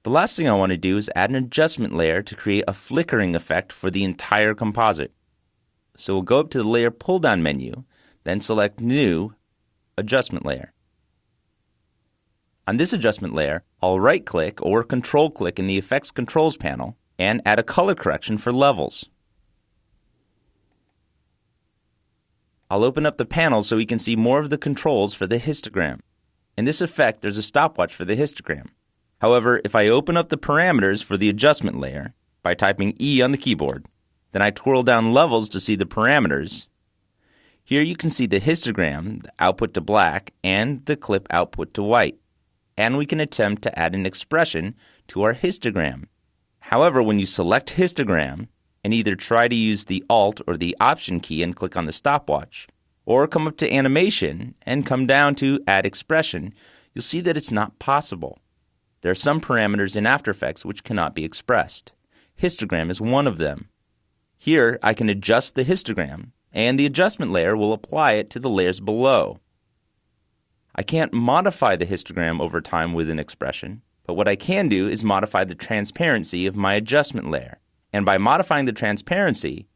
The last thing I want to do is add an adjustment layer to create a flickering effect for the entire composite. So we'll go up to the Layer pull-down menu, then select New, Adjustment Layer. On this adjustment layer, I'll right-click or control-click in the Effects Controls panel and add a color correction for levels. I'll open up the panel so we can see more of the controls for the histogram. In this effect, there's a stopwatch for the histogram. However, if I open up the parameters for the adjustment layer by typing E on the keyboard, then I twirl down levels to see the parameters. Here you can see the histogram, the output to black, and the clip output to white. And we can attempt to add an expression to our histogram. However, when you select histogram and either try to use the Alt or the Option key and click on the stopwatch, or come up to Animation and come down to Add Expression, you'll see that it's not possible. There are some parameters in After Effects which cannot be expressed. Histogram is one of them. Here, I can adjust the histogram, and the adjustment layer will apply it to the layers below. I can't modify the histogram over time with an expression, but what I can do is modify the transparency of my adjustment layer. And by modifying the transparency,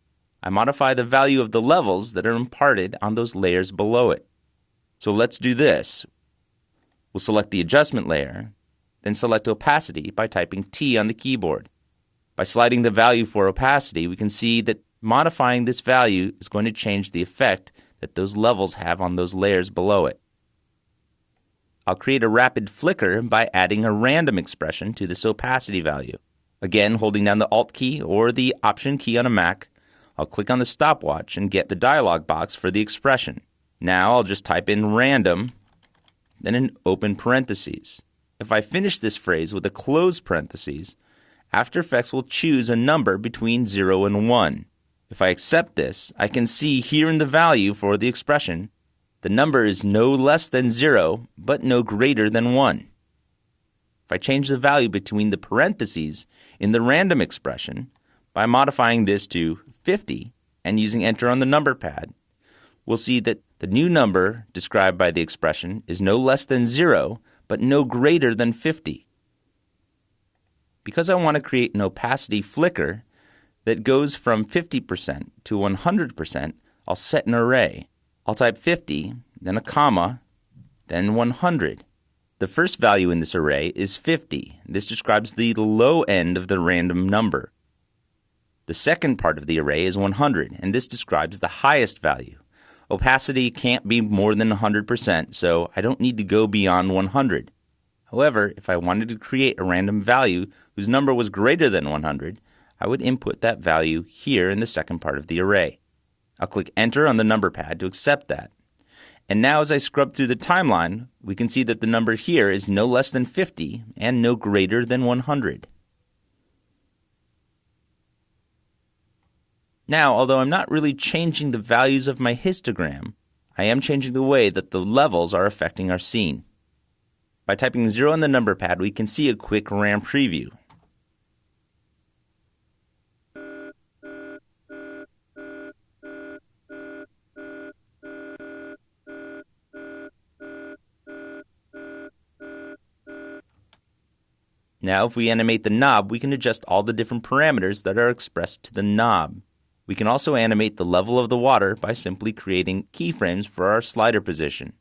I modify the value of the levels that are imparted on those layers below it. So let's do this. We'll select the adjustment layer, then select opacity by typing T on the keyboard. By sliding the value for opacity, we can see that modifying this value is going to change the effect that those levels have on those layers below it. I'll create a rapid flicker by adding a random expression to this opacity value. Again, holding down the Alt key or the Option key on a Mac, I'll click on the stopwatch and get the dialog box for the expression. Now I'll just type in random, then an open parentheses. If I finish this phrase with a closed parentheses, After Effects will choose a number between 0 and 1. If I accept this, I can see here in the value for the expression, the number is no less than 0, but no greater than 1. If I change the value between the parentheses in the random expression by modifying this to 50 and using Enter on the number pad, we'll see that the new number described by the expression is no less than 0, but no greater than 50. Because I want to create an opacity flicker that goes from 50% to 100%, I'll set an array. I'll type 50, then a comma, then 100. The first value in this array is 50. This describes the low end of the random number. The second part of the array is 100, and this describes the highest value. Opacity can't be more than 100%, so I don't need to go beyond 100. However, if I wanted to create a random value whose number was greater than 100, I would input that value here in the second part of the array. I'll click Enter on the number pad to accept that. And now as I scrub through the timeline, we can see that the number here is no less than 50 and no greater than 100. Now, although I'm not really changing the values of my histogram, I am changing the way that the levels are affecting our scene. By typing 0 on the number pad, we can see a quick RAM preview. Now, if we animate the knob, we can adjust all the different parameters that are expressed to the knob. We can also animate the level of the water by simply creating keyframes for our slider position.